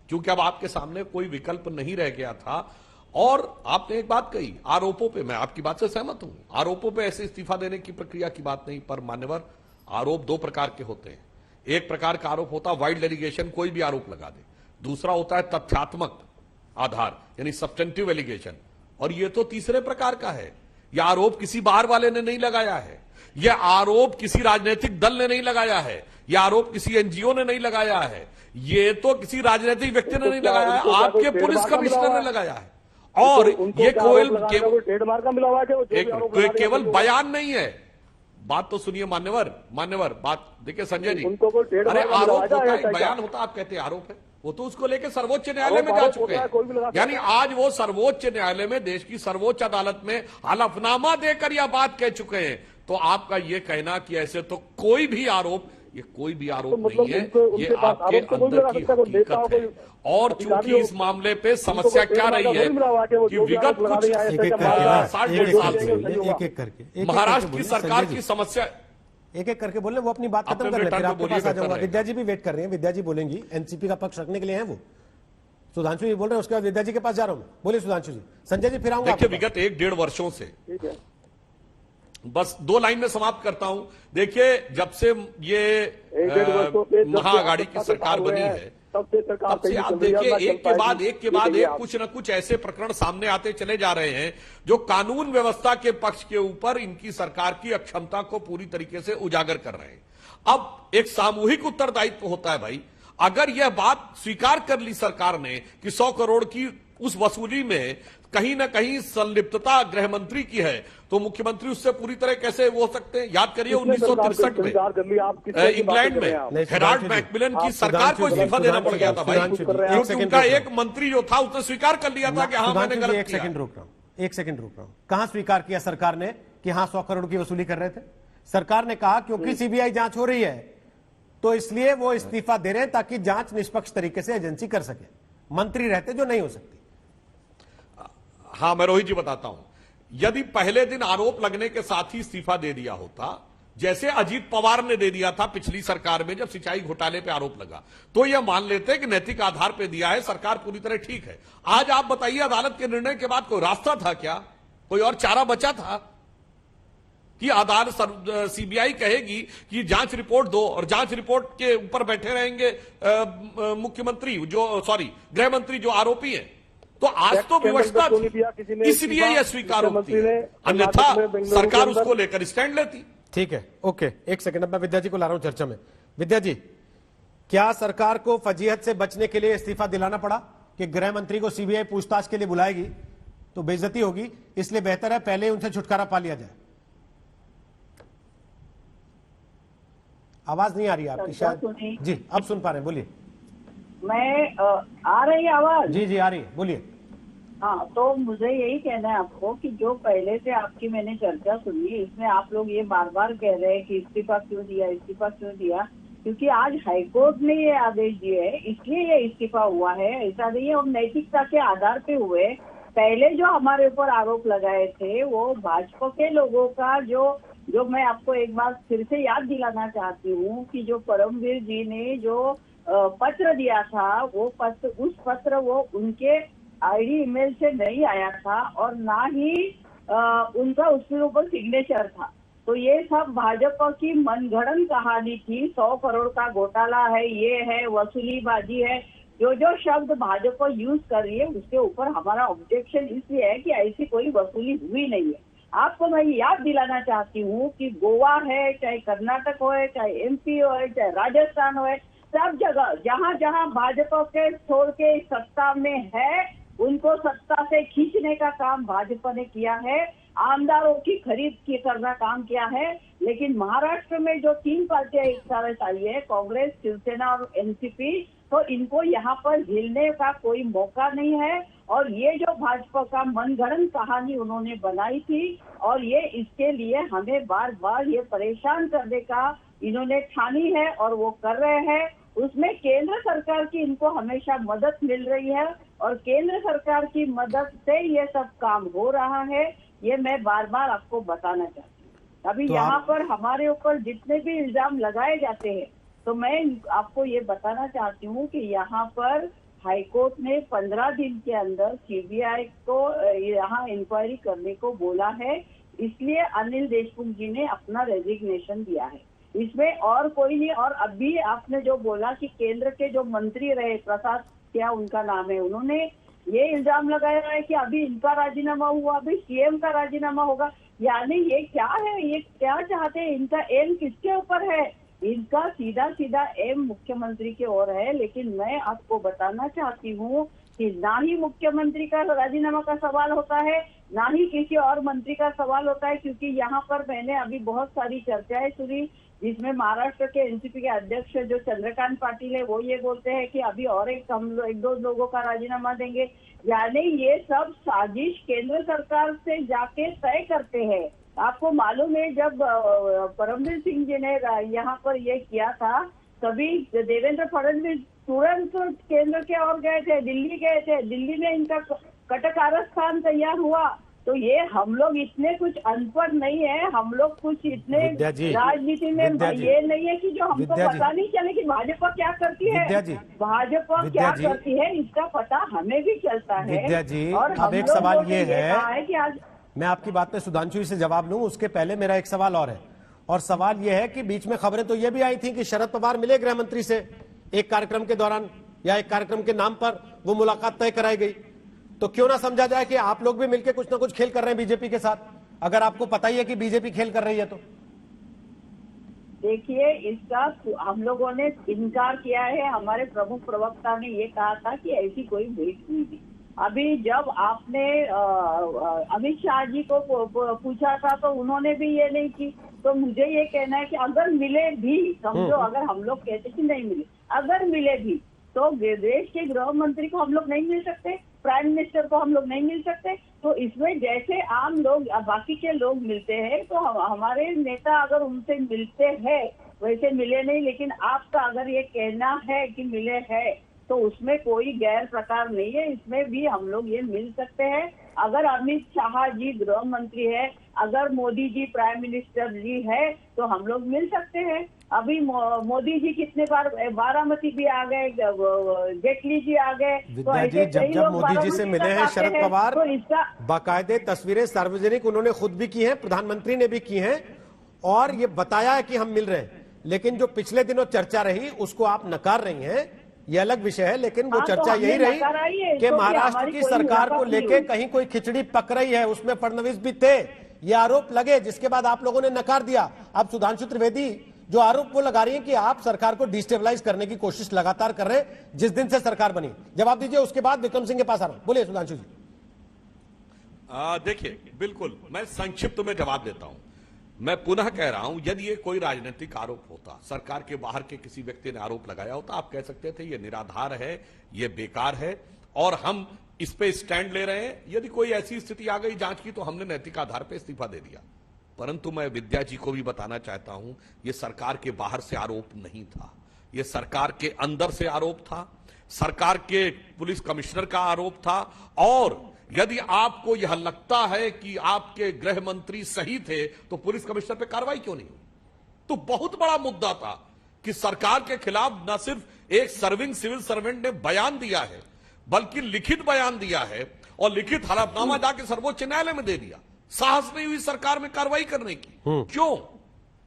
क्योंकि अब आपके सामने कोई विकल्प नहीं रह गया था। और आपने एक बात कही आरोपों पे, मैं आपकी बात से सहमत हूं, आरोपों पे ऐसे इस्तीफा देने की प्रक्रिया की बात नहीं। पर मान्यवर, आरोप दो प्रकार के होते हैं। एक प्रकार का आरोप होता है वाइल्ड एलिगेशन, कोई भी आरोप लगा दे। दूसरा होता है तथ्यात्मक आधार, यानी सब्सटेंटिव एलिगेशन। और यह तो तीसरे प्रकार का है। यह आरोप किसी बाहर वाले ने नहीं लगाया है, यह आरोप किसी राजनीतिक दल ने नहीं लगाया है, यह आरोप किसी एनजीओ ने नहीं लगाया है, यह तो किसी राजनीतिक व्यक्ति ने नहीं लगाया है, आपके पुलिस कमिश्नर ने लगाया है। और ये ट्रेडमार्क का मिला हुआ है, केवल बयान नहीं है। बात तो सुनिए मान्यवर बात देखिए संजय जी, अरे आरोप होता है, बयान होता, आप कहते हैं आरोप है, वो तो उसको लेकर सर्वोच्च न्यायालय में जा चुके हैं। यानी आज वो सर्वोच्च न्यायालय में, देश की सर्वोच्च अदालत में हलफनामा देकर यह बात कह चुके हैं। तो आपका ये कहना कि ऐसे तो कोई भी आरोप, ये कोई भी आरोप नहीं है, ये आपके अंदर की हकीकत है। और चूंकि इस मामले पे समस्या क्या रही है कि विगत कुछ 60 साल से महाराष्ट्र की सरकार की समस्या, एक एक करके बोले, वो अपनी बात खत्म कर ले, फिर आपके पास आ जाऊंगा। विद्या जी भी वेट कर रहे हैं, विद्या जी बोलेंगी, एनसीपी का पक्ष रखने के लिए हैं वो। सुधांशु जी बोल रहे हैं, उसके बाद विद्या जी के पास जा रहा हूं। बोलिए सुधांशु जी। संजय जी फिर आऊंगा। देखिए, विगत 1-1.5 वर्षों से, बस 2 लाइन में समाप्त करता हूं। देखिए, जब से ये महाआघाड़ी की सरकार बनी है, तब से आप देखिए एक के बाद एक कुछ न कुछ ऐसे प्रकरण सामने आते चले जा रहे हैं जो कानून व्यवस्था के पक्ष के ऊपर इनकी सरकार की अक्षमता को पूरी तरीके से उजागर कर रहे हैं। अब एक सामूहिक उत्तरदायित्व होता है भाई। अगर यह बात स्वीकार कर ली सरकार ने कि 100 करोड़ की उस वसूली में कहीं ना कहीं संलिप्तता गृह मंत्री की है, तो मुख्यमंत्री उससे पूरी तरह कैसे वो हो सकते हैं? याद करिए 1963 में इंग्लैंड में हेराल्ड मैकमिलन की सरकार को इस्तीफा देना पड़ गया था भाई, क्योंकि उनका एक मंत्री जो था उसने स्वीकार कर लिया था कि हाँ मैंने गलत किया। एक सेकंड रुक रहा हूं। कहां स्वीकार किया सरकार ने कि हाँ 100 करोड़ की वसूली कर रहे थे? सरकार ने कहा क्योंकि सीबीआई जांच हो रही है तो इसलिए वो इस्तीफा दे रहे हैं ताकि जांच निष्पक्ष तरीके से एजेंसी कर सके। मंत्री रहते जो नहीं हो सकती। हाँ, मैं रोहित जी बताता हूं, यदि पहले दिन आरोप लगने के साथ ही इस्तीफा दे दिया होता, जैसे अजीत पवार ने दे दिया था पिछली सरकार में जब सिंचाई घोटाले पे आरोप लगा, तो यह मान लेते कि नैतिक आधार पे दिया है, सरकार पूरी तरह ठीक है। आज आप बताइए, अदालत के निर्णय के बाद कोई रास्ता था क्या? कोई और चारा बचा था कि अदालत सीबीआई कहेगी कि जांच रिपोर्ट दो और जांच रिपोर्ट के ऊपर बैठे रहेंगे मुख्यमंत्री गृह मंत्री जो आरोपी है? तो आज तो व्यवस्था थी, इसलिए यह स्वीकार होती है, अन्यथा सरकार उसको लेकर स्टैंड लेती। ठीक है, ओके, एक सेकंड, अब मैं विद्या जी को ला रहा हूं चर्चा में। विद्या जी, क्या सरकार को फजीहत से बचने के लिए इस्तीफा दिलाना पड़ा कि गृह मंत्री को सीबीआई पूछताछ के लिए बुलाएगी तो बेइज्जती होगी, इसलिए बेहतर है पहले उनसे छुटकारा पा लिया जाए? आवाज नहीं आ रही है आपकी शायद। जी, अब सुन पा रहे हैं, बोलिए। मैं आ रही है आवाज? जी आ रही है, बोलिए। हाँ, तो मुझे यही कहना है आपको कि जो पहले से आपकी मैंने चर्चा सुनी, इसमें आप लोग ये बार बार कह रहे हैं कि इस्तीफा क्यों दिया, क्योंकि आज हाईकोर्ट ने ये आदेश दिए है, इसलिए ये इस्तीफा हुआ है। ऐसा नहीं है और नैतिकता के आधार पे हुए। पहले जो हमारे ऊपर आरोप लगाए थे वो भाजपा के लोगों का जो मैं आपको एक बार फिर से याद दिलाना चाहती हूँ कि जो परमवीर जी ने जो पत्र दिया था, उस पत्र वो उनके आईडी ईमेल से नहीं आया था और ना ही उनका उसके ऊपर सिग्नेचर था। तो ये सब भाजपा की मनगढ़ंत कहानी थी। 100 करोड़ का घोटाला है, ये है, वसूलीबाजी है, जो शब्द भाजपा यूज कर रही है उसके ऊपर हमारा ऑब्जेक्शन इसलिए है कि ऐसी कोई वसूली हुई नहीं है। आपको मैं याद दिलाना चाहती हूँ कि गोवा है, चाहे कर्नाटक हो, चाहे एमपी हो, चाहे राजस्थान हो, सब जगह जहाँ जहाँ भाजपा के छोड़ के सत्ता में है उनको सत्ता से खींचने का काम भाजपा ने किया है, आमदारों की खरीद करना काम किया है। लेकिन महाराष्ट्र में जो 3 पार्टियां एक साथ आई है, कांग्रेस, शिवसेना और एनसीपी, तो इनको यहाँ पर झेलने का कोई मौका नहीं है। और ये जो भाजपा का मनगढ़ंत कहानी उन्होंने बनाई थी और ये इसके लिए हमें बार बार ये परेशान करने का इन्होंने ठानी है और वो कर रहे हैं। उसमें केंद्र सरकार की इनको हमेशा मदद मिल रही है और केंद्र सरकार की मदद से ये सब काम हो रहा है। ये मैं बार बार आपको बताना चाहती हूँ। अभी तो यहाँ पर हमारे ऊपर जितने भी इल्जाम लगाए जाते हैं, तो मैं आपको ये बताना चाहती हूँ कि यहाँ पर हाईकोर्ट ने 15 दिन के अंदर सीबीआई को यहाँ इंक्वायरी करने को बोला है, इसलिए अनिल देशमुख जी ने अपना रेजिग्नेशन दिया है। इसमें और कोई नहीं। और अभी आपने जो बोला कि केंद्र के जो मंत्री रहे, प्रसाद क्या उनका नाम है, उन्होंने ये इल्जाम लगाया है कि अभी इनका राजीनामा हुआ, अभी सीएम का राजीनामा होगा। यानी ये क्या है, ये क्या चाहते हैं, इनका एम किसके ऊपर है? इनका सीधा एम मुख्यमंत्री की ओर है। लेकिन मैं आपको बताना चाहती हूँ कि ना ही मुख्यमंत्री का राजीनामा का सवाल होता है, ना ही किसी और मंत्री का सवाल होता है, क्योंकि यहाँ पर मैंने अभी बहुत सारी चर्चाएं सुनी जिसमें महाराष्ट्र के एनसीपी के अध्यक्ष जो चंद्रकांत पाटिल है वो ये बोलते हैं कि अभी और एक दो लोगों का राजीनामा देंगे। यानी ये सब साजिश केंद्र सरकार से जाके तय करते हैं। आपको मालूम है जब परमवीर सिंह जी ने यहाँ पर ये किया था, तभी देवेंद्र फडणवीस तुरंत केंद्र के ओर गए थे, दिल्ली गए थे। दिल्ली में इनका कटकारस्थान तैयार हुआ। तो ये हम लोग इतने कुछ अनपढ़ नहीं है, हम लोग कुछ इतने राजनीति में ये नहीं है कि जो हमको पता नहीं चले कि भाजपा क्या करती है, भाजपा क्या करती है, इसका पता हमें भी चलता है। विद्या जी, अब एक सवाल ये है कि आज मैं आपकी बात पे सुधांशु से जवाब लूं, उसके पहले मेरा एक सवाल और है। और सवाल यह है कि बीच में खबरें तो ये भी आई थी कि शरद पवार मिले गृह मंत्री से एक कार्यक्रम के दौरान या एक कार्यक्रम के नाम पर वो मुलाकात तय कराई गई। तो क्यों ना समझा जाए कि आप लोग भी मिलकर कुछ ना कुछ खेल कर रहे हैं बीजेपी के साथ, अगर आपको पता ही है कि बीजेपी खेल कर रही है तो? देखिए, इसका हम लोगों ने इनकार किया है। हमारे प्रमुख प्रवक्ता ने ये कहा था कि ऐसी कोई भेंट हुई थी। अभी जब आपने अमित शाह जी को पूछा था तो उन्होंने भी ये नहीं की। तो मुझे ये कहना है कि अगर मिले भी, समझो अगर हम लोग कहते कि नहीं मिले, अगर मिले भी तो देश के गृह मंत्री को हम लोग नहीं मिल सकते, प्राइम मिनिस्टर को हम लोग नहीं मिल सकते। तो इसमें जैसे आम लोग बाकी के लोग मिलते हैं, तो हमारे नेता अगर उनसे मिलते हैं वैसे मिले नहीं, लेकिन आपका अगर ये कहना है कि मिले हैं तो उसमें कोई गैर प्रकार नहीं है, इसमें भी हम लोग ये मिल सकते हैं। अगर अमित शाह जी गृह मंत्री है, अगर मोदी जी प्राइम मिनिस्टर जी है तो हम लोग मिल सकते हैं। अभी मोदी जी कितने बार बारामती भी आ गए, जेटली जी आ गए। विद्या जी, जब जब मोदी जी से मिले हैं शरद पवार, तो इसका बाकायदे तस्वीरें सार्वजनिक उन्होंने खुद भी की हैं, प्रधानमंत्री ने भी की हैं और ये बताया है कि हम मिल रहे हैं। लेकिन जो पिछले दिनों चर्चा रही उसको आप नकार रही हैं, ये अलग विषय है। लेकिन वो चर्चा यही रही कि महाराष्ट्र की सरकार को लेके कहीं कोई खिचड़ी पक रही है, उसमें फडणवीस भी थे, ये आरोप लगे, जिसके बाद आप लोगों ने नकार दिया। अब सुधांशु त्रिवेदी जो आरोप वो लगा रही है कि आप सरकार को डिस्टेबलाइज करने की कोशिश लगातार कर रहे हैं जिस दिन से सरकार बनी। जवाब दीजिए, उसके बाद विक्रम सिंह के पास आ रहा हूं। बोलिए सुधांशु जी। देखिए, बिल्कुल मैं संक्षिप्त में जवाब देता हूं। मैं पुनः कह रहा हूं, यदि ये कोई राजनीतिक आरोप होता, सरकार के बाहर के किसी व्यक्ति ने आरोप लगाया होता, आप कह सकते थे ये निराधार है, ये बेकार है और हम इस पे स्टैंड ले रहे हैं। यदि कोई ऐसी स्थिति आ गई जांच की तो हमने नैतिक आधार पे इस्तीफा दे दिया। परंतु मैं विद्या जी को भी बताना चाहता हूं, यह सरकार के बाहर से आरोप नहीं था, यह सरकार के अंदर से आरोप था, सरकार के पुलिस कमिश्नर का आरोप था। और यदि आपको यह लगता है कि आपके गृह मंत्री सही थे तो पुलिस कमिश्नर पे कार्रवाई क्यों नहीं हुई? तो बहुत बड़ा मुद्दा था कि सरकार के खिलाफ न सिर्फ एक सर्विंग सिविल सर्वेंट ने बयान दिया है, बल्कि लिखित बयान दिया है और लिखित हलफनामा जाके सर्वोच्च न्यायालय में दे दिया। साहस नहीं हुई सरकार में कार्रवाई करने की। क्यों?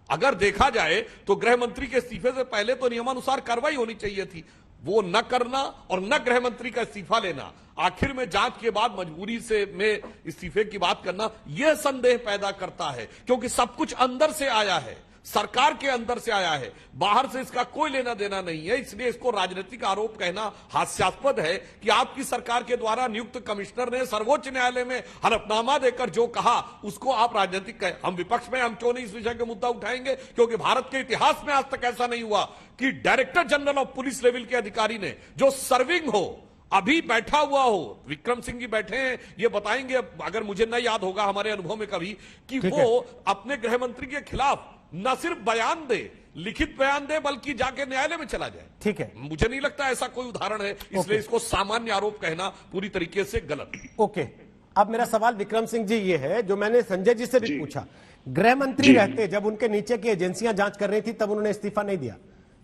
अगर देखा जाए तो गृह मंत्री के इस्तीफे से पहले तो नियमानुसार कार्रवाई होनी चाहिए थी, वो न करना और न गृह मंत्री का इस्तीफा लेना, आखिर में जांच के बाद मजबूरी से में इस्तीफे की बात करना, यह संदेह पैदा करता है। क्योंकि सब कुछ अंदर से आया है, सरकार के अंदर से आया है, बाहर से इसका कोई लेना देना नहीं है। इसलिए इसको राजनीतिक आरोप कहना हास्यास्पद है कि आपकी सरकार के द्वारा नियुक्त कमिश्नर ने सर्वोच्च न्यायालय में हलफनामा देकर जो कहा उसको आप राजनीतिक कहें। हम विपक्ष में हम क्यों नहीं इस विषय का मुद्दा उठाएंगे? क्योंकि भारत के इतिहास में आज तक ऐसा नहीं हुआ कि director general of police level के अधिकारी ने जो सर्विंग हो, अभी बैठा हुआ हो, विक्रम सिंह जी बैठे हैं, ये बताएंगे अगर मुझे न याद होगा हमारे अनुभव में कभी, कि वो अपने गृह मंत्री के खिलाफ न सिर्फ बयान दे, लिखित बयान दे, बल्कि जाके न्यायालय में चला जाए। ठीक है, मुझे नहीं लगता ऐसा कोई उदाहरण है, इसलिए इसको सामान्य आरोप कहना पूरी तरीके से गलत। ओके, अब मेरा सवाल विक्रम सिंह जी ये है जो मैंने संजय जी से भी पूछा। गृह मंत्री रहते जब उनके नीचे की एजेंसियां जांच कर रही थी तब उन्होंने इस्तीफा नहीं दिया,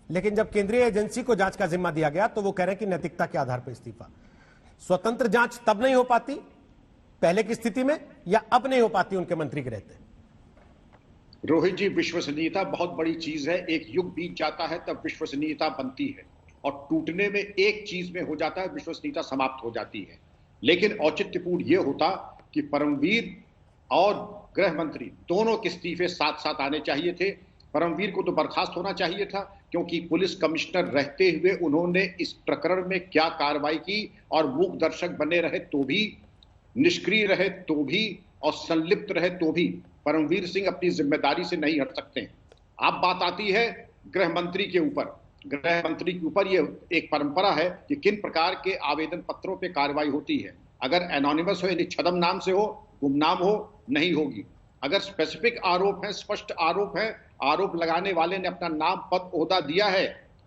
लेकिन जब केंद्रीय एजेंसी को जांच का जिम्मा दिया गया तो वो कह रहे हैं कि नैतिकता के आधार पर इस्तीफा। स्वतंत्र जांच तब नहीं हो पाती पहले की स्थिति में, या अब नहीं हो पाती उनके मंत्री के रहते? रोहित जी, विश्वसनीयता बहुत बड़ी चीज है। एक युग बीत जाता है तब विश्वसनीयता बनती है और टूटने में एक चीज में हो जाता है, विश्वसनीयता समाप्त हो जाती है। लेकिन औचित्यपूर्ण यह होता कि परमवीर और गृह मंत्री दोनों के इस्तीफे साथ साथ आने चाहिए थे। परमवीर को तो बर्खास्त होना चाहिए था, क्योंकि पुलिस कमिश्नर रहते हुए उन्होंने इस प्रकरण में क्या कार्रवाई की और मूक दर्शक बने रहे तो भी, निष्क्रिय रहे तो भी और संलिप्त रहे तो भी परमवीर सिंह अपनी जिम्मेदारी से नहीं हट सकते हैं। अब बात आती है गृह मंत्री के ऊपर। गृह मंत्री के ऊपर यह एक परंपरा है कि किन प्रकार के आवेदन पत्रों पे कार्रवाई होती है। अगर एनोनिमस हो, यानी छद्म नाम से हो, गुमनाम हो, नहीं होगी। अगर स्पेसिफिक आरोप है, स्पष्ट आरोप है, आरोप लगाने वाले ने अपना नाम, पद, ओहदा दिया है,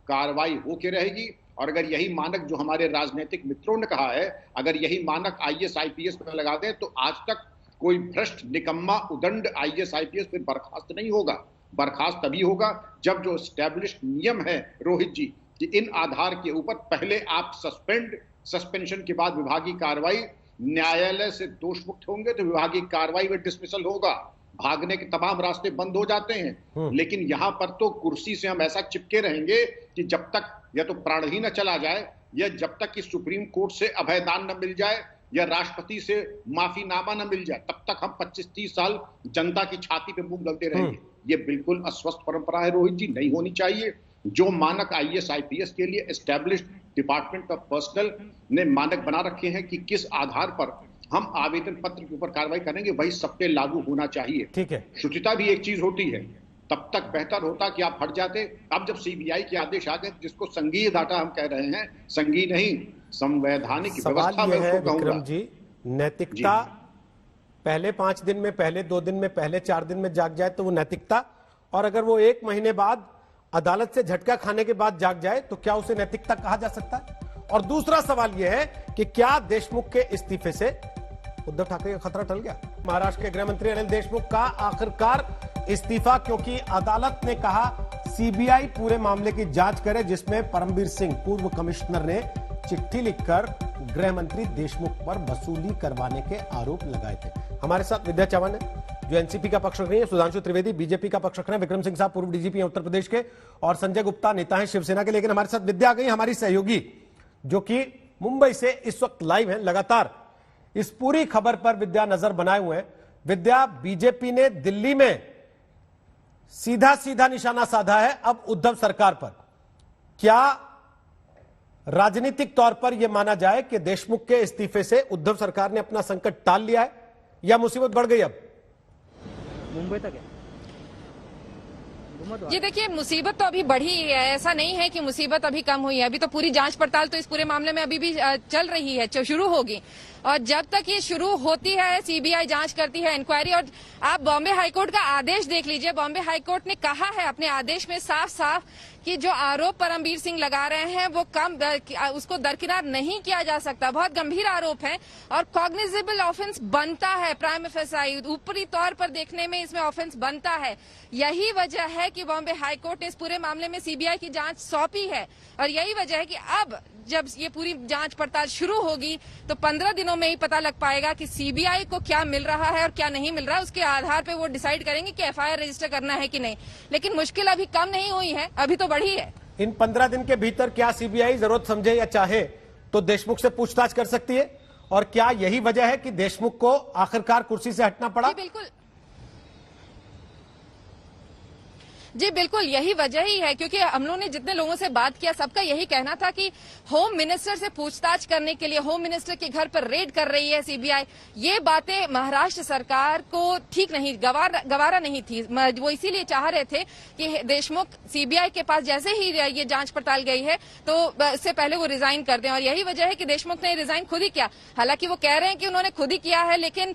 कार्रवाई होके रहेगी। और अगर यही मानक जो हमारे राजनीतिक मित्रों ने कहा है, अगर यही मानक IAS IPS पर लगा दें तो आज तक कोई भ्रष्ट, निकम्मा, उदंड IAS IPS फिर बर्खास्त नहीं होगा। बर्खास्त तभी होगा जब जो एस्टैब्लिश्ड नियम है रोहित जी, कि इन आधार के ऊपर पहले आप सस्पेंशन के बाद विभागीय कार्रवाई, न्यायालय से दोष मुक्त होंगे तो विभागीय कार्रवाई में डिसमिसल होगा। भागने के तमाम रास्ते बंद हो जाते हैं। लेकिन यहां पर तो कुर्सी से हम ऐसा चिपके रहेंगे कि जब तक या तो प्राण ही न चला जाए, या जब तक कि सुप्रीम कोर्ट से अभयदान न मिल जाए, या राष्ट्रपति से माफीनामा न मिल जाए, तब तक हम 25-30 साल जनता की छाती पे मुंह गलते रहेंगे। ये बिल्कुल अस्वस्थ परंपरा है रोहित जी, नहीं होनी चाहिए। जो मानक IAS IPS के लिए एस्टैब्लिश्ड डिपार्टमेंट ऑफ पर्सनल ने मानक बना रखे हैं कि किस आधार पर हम आवेदन पत्र के ऊपर कार्रवाई करेंगे, वही सब पे लागू होना चाहिए। ठीक है, शुचिता भी एक चीज होती है, तब तक बेहतर होता कि आप हट जाते। अब जब CBI के आदेश आ गए, जिसको संघीय डाटा हम कह रहे हैं, संघीय नहीं, संवैधानिक व्यवस्था में उसको कहूंगा। विक्रम जी, नैतिकता पहले 5 दिन में, पहले 2 दिन में, पहले 4 दिन में जाग जाए तो वो नैतिकता, और अगर वो 1 महीने बाद अदालत से झटका खाने के बाद जाग जाए तो क्या उसे नैतिकता कहा जा सकता है? और दूसरा सवाल यह है कि क्या देशमुख के इस्तीफे से उद्धव ठाकरे का खतरा टल गया? महाराष्ट्र के गृह मंत्री अनिल देशमुख का आखिरकार इस्तीफा, क्योंकि अदालत ने कहा सीबीआई पूरे मामले की जांच करे, जिसमें परमबीर सिंह पूर्व कमिश्नर ने चिट्ठी लिखकर गृह मंत्री देशमुख पर वसूली करवाने के आरोप लगाए थे। हमारे साथ विद्या चौहान है जो एनसीपी का पक्ष रख रही है, सुधांशु त्रिवेदी बीजेपी का पक्ष रख रहे हैं, विक्रम सिंह साहब पूर्व डीजीपी हैं उत्तर प्रदेश के, और संजय गुप्ता नेता हैं शिवसेना के। लेकिन हमारे साथ विद्या आ गई, हमारी सहयोगी, जो कि मुंबई से इस वक्त लाइव है, लगातार इस पूरी खबर पर विद्या नजर बनाए हुए हैं। विद्या, बीजेपी ने दिल्ली में सीधा सीधा निशाना साधा है अब उद्धव सरकार पर। क्या राजनीतिक तौर पर यह माना जाए कि देशमुख के इस्तीफे से उद्धव सरकार ने अपना संकट टाल लिया है या मुसीबत बढ़ गई? अब मुंबई तक है जी, देखिए मुसीबत तो अभी बढ़ी है, ऐसा नहीं है कि मुसीबत अभी कम हुई है। अभी तो पूरी जांच पड़ताल तो इस पूरे मामले में अभी भी चल रही है, शुरू होगी, और जब तक ये शुरू होती है सीबीआई जांच करती है, इंक्वायरी। और आप बॉम्बे हाईकोर्ट का आदेश देख लीजिए, बॉम्बे हाईकोर्ट ने कहा है अपने आदेश में साफ साफ कि जो आरोप परमबीर सिंह लगा रहे हैं वो उसको दरकिनार नहीं किया जा सकता। बहुत गंभीर आरोप है और कॉग्निजेबल ऑफेंस बनता है, प्राइम फेसाई ऊपरी तौर पर देखने में इसमें ऑफेंस बनता है। यही वजह है कि बॉम्बे हाईकोर्ट ने इस पूरे मामले में सीबीआई की जांच सौंपी है, और यही वजह है कि अब जब ये पूरी जांच पड़ताल शुरू होगी तो 15 दिनों में ही पता लग पाएगा कि सीबीआई को क्या मिल रहा है और क्या नहीं मिल रहा है। उसके आधार पे वो डिसाइड करेंगे कि एफआईआर रजिस्टर करना है कि नहीं। लेकिन मुश्किल अभी कम नहीं हुई है, अभी तो बढ़ी है। इन 15 दिन के भीतर क्या सीबीआई जरूरत समझे या चाहे तो देशमुख से पूछताछ कर सकती है? और क्या यही वजह है कि देशमुख को आखिरकार कुर्सी से हटना पड़ा? बिल्कुल जी, बिल्कुल यही वजह ही है, क्योंकि हम लोगों ने जितने लोगों से बात किया सबका यही कहना था कि होम मिनिस्टर से पूछताछ करने के लिए होम मिनिस्टर के घर पर रेड कर रही है सीबीआई। ये बातें महाराष्ट्र सरकार को ठीक नहीं, गवारा नहीं थी। वो इसीलिए चाह रहे थे कि देशमुख सीबीआई के पास जैसे ही ये जांच पड़ताल गई है तो इससे पहले वो रिजाइन कर दें, और यही वजह है कि देशमुख ने रिजाइन खुद ही किया। हालांकि वो कह रहे हैं कि उन्होंने खुद ही किया है, लेकिन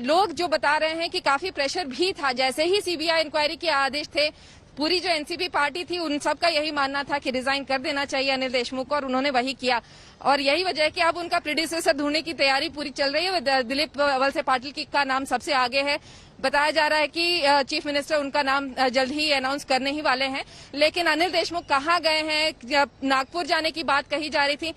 लोग जो बता रहे हैं कि काफी प्रेशर भी था। जैसे ही सीबीआई इंक्वायरी के आदेश थे, पूरी जो एनसीपी पार्टी थी उन सबका यही मानना था कि रिजाइन कर देना चाहिए अनिल देशमुख को, और उन्होंने वही किया। और यही वजह है कि अब उनका प्रीडिसेसर ढूंढने की तैयारी पूरी चल रही है। दिलीप वलसे पाटिल का नाम सबसे आगे है। बताया जा रहा है कि चीफ मिनिस्टर उनका नाम जल्द ही अनाउंस करने ही वाले हैं। लेकिन अनिल देशमुख कहाँ गए हैं? जब नागपुर जाने की बात कही जा रही थी,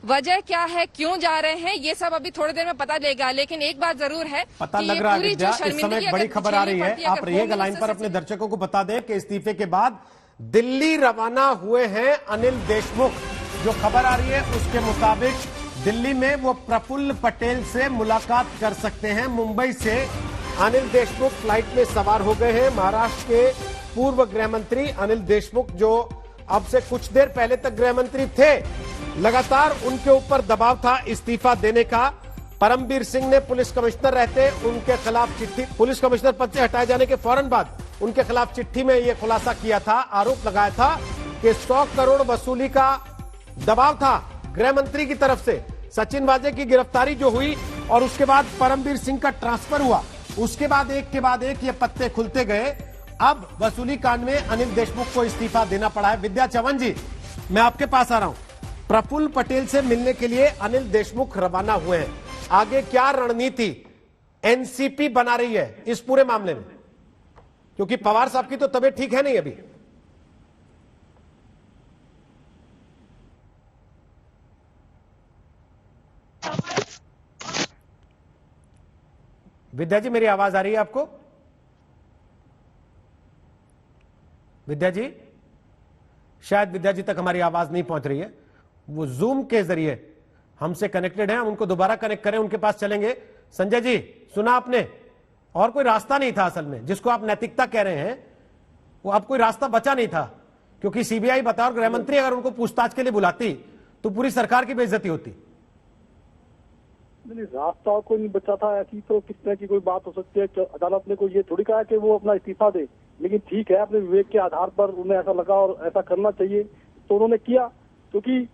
वजह क्या है, क्यों जा रहे हैं, ये सब अभी थोड़ी देर में पता लगेगा। लेकिन एक बात जरूर है, पता लग रहा है इस समय बड़ी खबर आ रही है, आप रहिएगा लाइन पर। अपने दर्शकों को बता दें कि इस्तीफे के बाद दिल्ली रवाना हुए हैं अनिल देशमुख। जो खबर आ रही है उसके मुताबिक दिल्ली में वो प्रफुल्ल पटेल से मुलाकात कर सकते हैं। मुंबई से अनिल देशमुख फ्लाइट में सवार हो गए हैं। महाराष्ट्र के पूर्व गृह मंत्री अनिल देशमुख, जो अब से कुछ देर पहले तक गृह मंत्री थे, लगातार उनके ऊपर दबाव था इस्तीफा देने का। परमबीर सिंह ने पुलिस कमिश्नर रहते उनके खिलाफ चिट्ठी, पुलिस कमिश्नर पद से हटाए जाने के फौरन बाद उनके खिलाफ चिट्ठी में यह खुलासा किया था, आरोप लगाया था कि 100 करोड़ वसूली का दबाव था गृह मंत्री की तरफ से। सचिन वाजे की गिरफ्तारी जो हुई और उसके बाद परमबीर सिंह का ट्रांसफर हुआ, उसके बाद एक के बाद एक ये पत्ते खुलते गए। अब वसूली कांड में अनिल देशमुख को इस्तीफा देना पड़ा है। विद्या चौहान जी, मैं आपके पास आ रहा हूं। प्रफुल्ल पटेल से मिलने के लिए अनिल देशमुख रवाना हुए हैं। आगे क्या रणनीति एनसीपी बना रही है इस पूरे मामले में? क्योंकि पवार साहब की तो तबीयत ठीक है नहीं अभी। विद्या जी, मेरी आवाज आ रही है आपको? विद्या जी, शायद विद्या जी तक हमारी आवाज नहीं पहुंच रही है। वो जूम के जरिए हमसे कनेक्टेड हैं, हम उनको दोबारा कनेक्ट करें, उनके पास चलेंगे। संजय जी, सुना आपने? और कोई रास्ता नहीं था असल में, जिसको आप नैतिकता कह रहे हैं, वो अब कोई रास्ता बचा नहीं था, क्योंकि सीबीआई बताओ गृह मंत्री अगर उनको पूछताछ के लिए बुलाती तो पूरी सरकार की बेइज्जती होती। नहीं, रास्ता कोई नहीं बचा था। ऐसी तो किस तरह की कोई बात हो सकती है? अदालत ने कोई ये थोड़ी कहा कि वो अपना इस्तीफा दे, लेकिन ठीक है, अपने विवेक के आधार पर उन्हें ऐसा लगा और ऐसा करना चाहिए तो उन्होंने किया। क्योंकि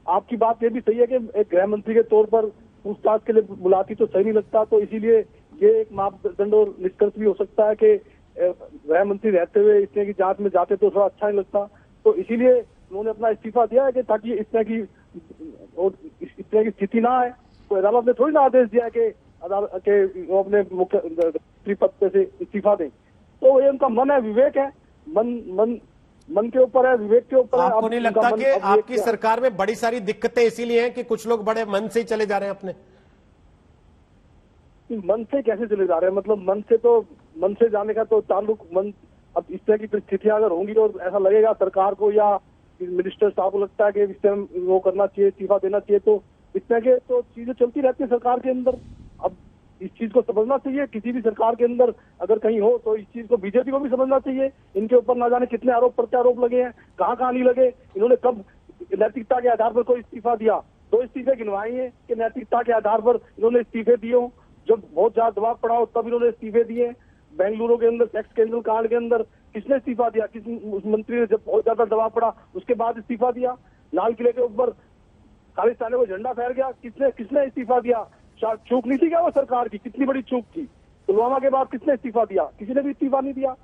आपकी बात ये भी सही है कि एक गृह मंत्री के तौर पर पूछताछ के लिए बुलाती तो सही नहीं लगता, तो इसीलिए ये एक मापदंड और निष्कर्ष भी हो सकता है कि गृह मंत्री रहते हुए इस तरह की जांच में जाते तो थोड़ा अच्छा नहीं लगता। तो इसीलिए उन्होंने अपना इस्तीफा दिया है कि ताकि इस तरह की स्थिति ना आए। तो अदालत ने थोड़ी ना आदेश दिया है कि अदालत के वो अपने मुख्यमंत्री पद से इस्तीफा दें। तो ये उनका मन है, विवेक है, मन के ऊपर है, विवेक के ऊपर है। आपको नहीं लगता कि आपकी सरकार में बड़ी सारी दिक्कतें इसीलिए हैं कि कुछ लोग बड़े मन से ही चले जा रहे हैं अपने? मन से कैसे चले जा रहे हैं? मतलब मन से जाने का तो ताल्लुक मन, अब इस तरह की परिस्थितियां अगर होंगी तो ऐसा लगेगा सरकार को या मिनिस्टर साहब को लगता है कि इस टाइम वो करना चाहिए, इस्तीफा देना चाहिए। तो इस तरह के तो चीजें चलती रहती है सरकार के अंदर। अब इस चीज को समझना चाहिए, किसी भी सरकार के अंदर अगर कहीं हो तो इस चीज को बीजेपी को भी समझना चाहिए। इनके ऊपर ना जाने कितने आरोप प्रत्यारोप लगे हैं, कहाँ नहीं लगे, इन्होंने कब नैतिकता के आधार पर कोई इस्तीफा दिया? 2 इस्तीफे गिनवाए हैं कि नैतिकता के आधार पर इन्होंने इस्तीफे दिए हो। जब बहुत ज्यादा दबाव पड़ा हो तब इन्होंने इस्तीफे दिए। बेंगलुरु के अंदर सेक्स स्कैंडल कांड के अंदर किसने इस्तीफा दिया? किस मंत्री ने जब बहुत ज्यादा दबाव पड़ा उसके बाद इस्तीफा दिया? लाल किले के ऊपर खालिस्तान को झंडा फहर गया, किसने इस्तीफा दिया? चूक नहीं थी क्या वो सरकार की? कितनी बड़ी चूक थी? पुलवामा के बाद किसने इस्तीफा दिया? किसी ने भी इस्तीफा नहीं दिया।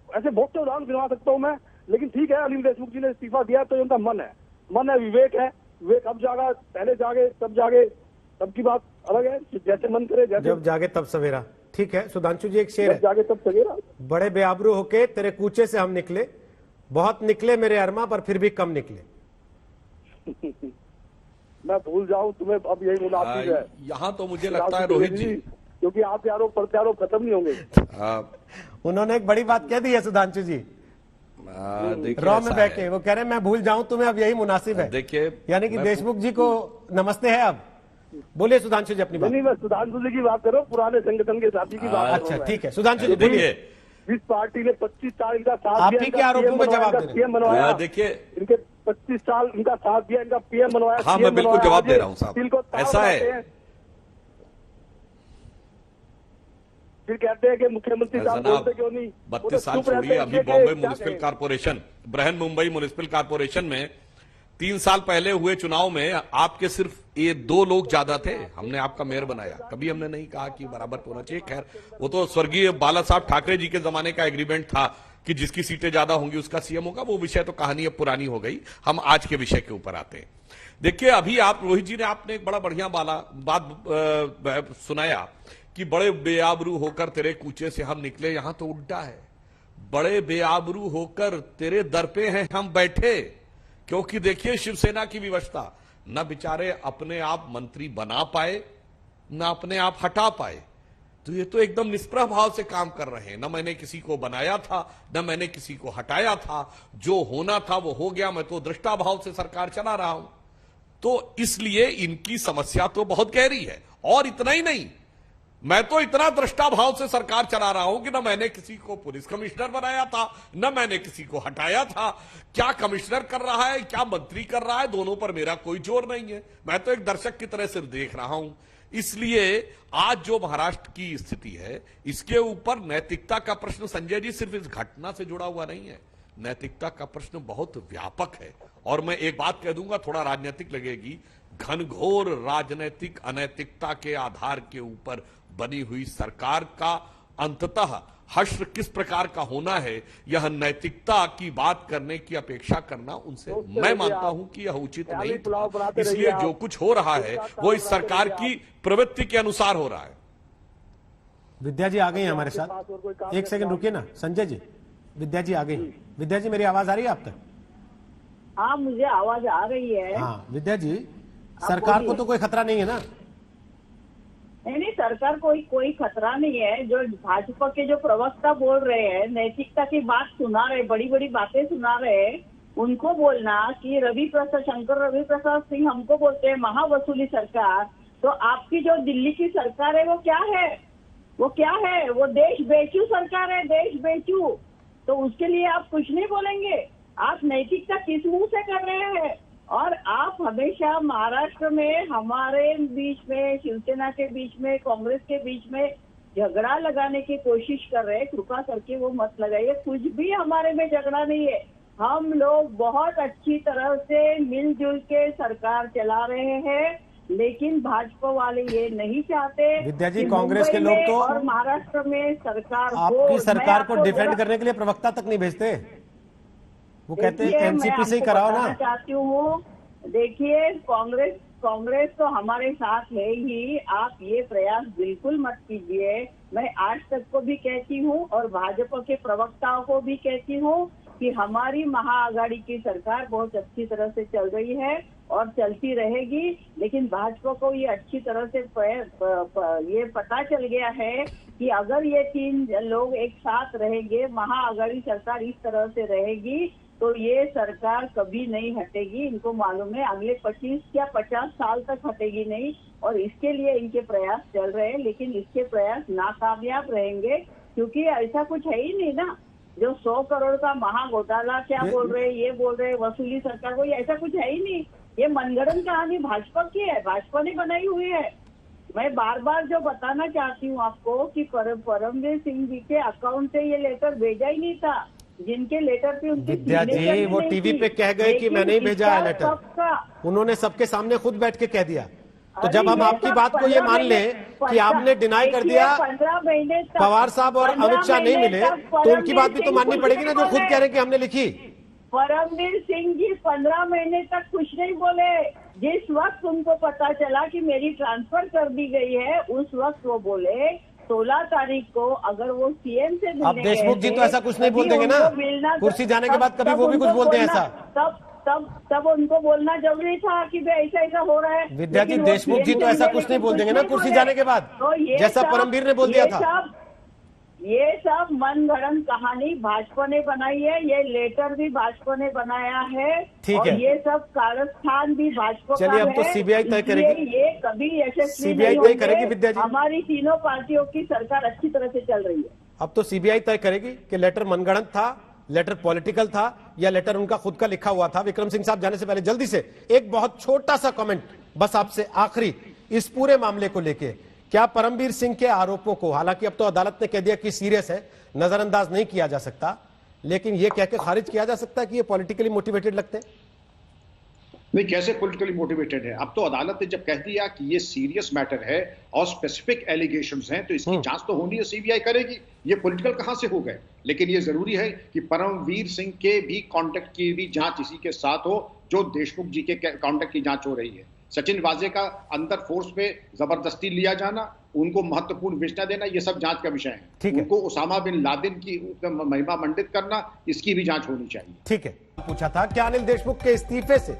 ऐसे बहुत से उदाहरण गिनवा सकता हूँ मैं। लेकिन ठीक है, अनिल देशमुख जी ने इस्तीफा दिया तो उनका मन है, विवेक है। विवेक अब जागा, पहले जागे तब जागे, तब की बात अलग है। जैसे मन करे, जैसे जब जागे तब सवेरा। ठीक है सुधांशु जी, एक शेर है, जागे तब सवेरा। बड़े बेआबरू होके तेरे कूचे से हम निकले, बहुत निकले मेरे अरमा पर फिर भी कम निकले। मैं भूल जाऊं तुम्हें अब यही मुनासिब है। यहाँ तो मुझे लगता है रोहित जी, क्योंकि आपके आरोप प्रत्यारोप खत्म नहीं होंगे। उन्होंने एक बड़ी बात कह दी है सुधांशु जी, रॉ में बैठे वो कह रहे हैं मैं भूल जाऊं तुम्हें अब यही मुनासिब है। देखिए, यानी कि देशमुख जी को नमस्ते है। अब बोलिए सुधांशु जी अपनी बात। नहीं, मैं सुधांशु जी की बात करो, पुराने संगठन के साथी की बात। अच्छा ठीक है सुधांशु जी बोलिए। जिस पार्टी ने 25 साल का साथ आप ही के आरोपों में जवाब दे रहे हैं। देखिए, इनके 25 साल इनका साथ दिया, इनका पीएम बनवाया। हाँ, मैं बिल्कुल जवाब दे रहा हूँ साहब। ऐसा है, फिर कहते हैं कि मुख्यमंत्री साहब बोलते क्यों नहीं? 32 साल छोड़िए, अभी Bombay municipal corporation, Brihan Mumbai municipal corporation में 3 साल पहले हुए चुनाव में आपके सिर्फ ये 2 लोग ज्यादा थे। हमने आपका मेयर बनाया, कभी हमने नहीं कहा कि बराबर होना चाहिए। खैर, वो तो स्वर्गीय बाला साहब ठाकरे जी के जमाने का एग्रीमेंट था कि जिसकी सीटें ज्यादा होंगी उसका सीएम होगा। वो विषय तो कहानी अब पुरानी हो गई। हम आज के विषय के ऊपर आते हैं। देखिए, अभी आप रोहित जी ने आपने एक बड़ा बढ़िया बात सुनाया कि बड़े बेआबरू होकर तेरे कूचे से हम निकले। यहां तो उल्टा है, बड़े बेआबरू होकर तेरे दर पे हैं हम बैठे। क्योंकि देखिए, शिवसेना की व्यवस्था, न बेचारे अपने आप मंत्री बना पाए, न अपने आप हटा पाए। तो ये तो एकदम निष्प्रह भाव से काम कर रहे हैं। न मैंने किसी को बनाया था, न मैंने किसी को हटाया था। जो होना था वो हो गया। मैं तो दृष्टा भाव से सरकार चला रहा हूं। तो इसलिए इनकी समस्या तो बहुत गहरी है। और इतना ही नहीं, मैं तो इतना दृष्टा भाव से सरकार चला रहा हूं कि न मैंने किसी को पुलिस कमिश्नर बनाया था, न मैंने किसी को हटाया था। क्या कमिश्नर कर रहा है, क्या मंत्री कर रहा है, दोनों पर मेरा कोई जोर नहीं है। मैं तो एक दर्शक की तरह सिर्फ देख रहा हूं। इसलिए आज जो महाराष्ट्र की स्थिति है, इसके ऊपर नैतिकता का प्रश्न, संजय जी, सिर्फ इस घटना से जुड़ा हुआ नहीं है। नैतिकता का प्रश्न बहुत व्यापक है। और मैं एक बात कह दूंगा, थोड़ा राजनीतिक लगेगी, घनघोर राजनीतिक अनैतिकता के आधार के ऊपर बनी हुई सरकार का अंततः हश्र किस प्रकार का होना है, यह नैतिकता की बात करने की अपेक्षा करना उनसे मैं मानता हूं कि यह उचित नहीं था। इसलिए जो कुछ हो रहा है वो इस सरकार की प्रवृत्ति के अनुसार हो रहा है। विद्या जी आ गई हमारे साथ, एक सेकंड रुकिए ना संजय जी। विद्या जी आ गई। विद्या जी, मेरी आवाज आ रही है आप तक? हाँ, मुझे आवाज आ रही है। हाँ विद्या जी, सरकार को तो कोई खतरा नहीं है ना? नहीं, सरकार कोई खतरा नहीं है। जो भाजपा के जो प्रवक्ता बोल रहे हैं, नैतिकता की बात सुना रहे, बड़ी बड़ी बातें सुना रहे, उनको बोलना कि शंकर रवि प्रसाद सिंह हमको बोलते हैं महावसूली सरकार। तो आपकी जो दिल्ली की सरकार है वो क्या है? वो देश बेचू सरकार है, देश बेचू। तो उसके लिए आप कुछ नहीं बोलेंगे? आप नैतिकता किस मुंह से कर रहे हैं? और आप हमेशा महाराष्ट्र में हमारे बीच में, शिवसेना के बीच में, कांग्रेस के बीच में झगड़ा लगाने की कोशिश कर रहे हैं। कृपा करके वो मत लगाइए। कुछ भी हमारे में झगड़ा नहीं है। हम लोग बहुत अच्छी तरह से मिलजुल के सरकार चला रहे हैं। लेकिन भाजपा वाले ये नहीं चाहते। विद्या जी, कि कांग्रेस के मुंबई लोग में तो और महाराष्ट्र में सरकार आपकी सरकार को डिफेंड डिफेंड करने के लिए प्रवक्ता तक नहीं भेजते। वो कहते हैं एनसीपी से ही कराओ ना। चाहती हूँ, देखिए कांग्रेस तो हमारे साथ है ही, आप ये प्रयास बिल्कुल मत कीजिए। मैं आज तक को भी कहती हूँ और भाजपा के प्रवक्ताओं को भी कहती हूँ कि हमारी महाआघाड़ी की सरकार बहुत अच्छी तरह से चल रही है और चलती रहेगी। लेकिन भाजपा को ये अच्छी तरह से ये पता चल गया है कि अगर ये 3 लोग एक साथ रहेंगे, महाआघाड़ी सरकार इस तरह से रहेगी तो ये सरकार कभी नहीं हटेगी। इनको मालूम है अगले 25 या 50 साल तक हटेगी नहीं, और इसके लिए इनके प्रयास चल रहे हैं। लेकिन इसके प्रयास नाकामयाब रहेंगे, क्योंकि ऐसा कुछ है ही नहीं ना। जो 100 करोड़ का महाघोटाला क्या बोल रहे हैं, ये बोल रहे हैं वसूली सरकार को, ये ऐसा कुछ है ही नहीं। ये मनगढ़ंत कहानी भाजपा की है, भाजपा ने बनाई हुई है। मैं बार बार जो बताना चाहती हूँ आपको कि परमवीर सिंह जी के अकाउंट से ये लेटर भेजा ही नहीं था, जिनके लेटर पे उनकी विद्या जी वो टीवी पे कह गए कि मैंने ही भेजा है लेटर। उन्होंने सबके सामने खुद बैठ के कह दिया। तो जब हम आपकी बात को ये मान लें कि आपने डिनाई कर दिया, 15 महीने तक पवार साहब और अमित शाह नहीं मिले, तो उनकी बात भी तो माननी पड़ेगी ना, जो खुद कह रहे हैं कि हमने लिखी। परमवीर सिंह जी 15 महीने तक कुछ नहीं बोले। जिस वक्त उनको पता चला कि मेरी ट्रांसफर कर दी गई है, उस वक्त वो बोले 16 तारीख को अगर वो सीएम से अब देशमुख जी तो ऐसा कुछ नहीं बोल देंगे ना, कुर्सी जाने के बाद कभी वो भी कुछ बोलते हैं ऐसा। तब उनको बोलना जरूरी था कि भाई ऐसा ऐसा हो रहा है। विद्या जी, देशमुख जी तो ऐसा कुछ नहीं बोल देंगे ना कुर्सी जाने के बाद, जैसा परमवीर ने बोल दिया था। ये सब मनगढ़ंत कहानी भाजपा ने बनाई है, ये लेटर भी भाजपा ने बनाया है, ठीक है। और ये सब कारस्थान भी भाजपा का है। चलिए, अब तो सीबीआई तय करेगी, ये कभी यशस्वी सीबीआई तय करेगी। विद्या जी, हमारी तीनों पार्टियों की सरकार अच्छी तरह से चल रही है। अब तो सीबीआई तय करेगी कि लेटर मनगढ़ंत था, लेटर पॉलिटिकल था, या लेटर उनका खुद का लिखा हुआ था। विक्रम सिंह साहब जाने से पहले जल्दी से एक बहुत छोटा सा कमेंट बस आपसे आखिरी, इस पूरे मामले को लेके क्या परमवीर सिंह के आरोपों को, हालांकि अब तो अदालत ने कह दिया कि सीरियस है, नजरअंदाज नहीं किया जा सकता, लेकिन यह कह के खारिज किया जा सकता है कि ये पॉलिटिकली मोटिवेटेड लगते हैं? नहीं, कैसे पॉलिटिकली मोटिवेटेड है? अब तो अदालत ने जब कह दिया कि ये सीरियस मैटर है और स्पेसिफिक एलिगेशंस हैं, तो इसकी जांच तो होनी है, सीबीआई करेगी। ये पॉलिटिकल कहां से हो गए? लेकिन ये जरूरी है कि परमवीर सिंह के भी कॉन्टेक्ट की भी जांच इसी के साथ हो, जो देशमुख जी के कॉन्टेक्ट की जांच हो रही है। सचिन वाजे का अंदर फोर्स पे जबरदस्ती लिया जाना, उनको महत्वपूर्ण विषय देना, ये सब जांच का विषय है। उनको उसामा बिन लादेन की महिमा मंडित करना, इसकी भी जांच होनी चाहिए। ठीक है। पूछा था क्या अनिल देशमुख के इस्तीफे से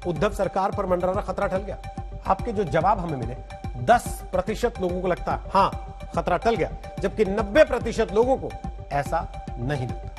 उद्धव सरकार पर मंडराना खतरा टल गया? आपके जो जवाब हमें मिले, 10% लोगों को लगता है हाँ खतरा टल गया, जबकि 90% लोगों को ऐसा नहीं लगता।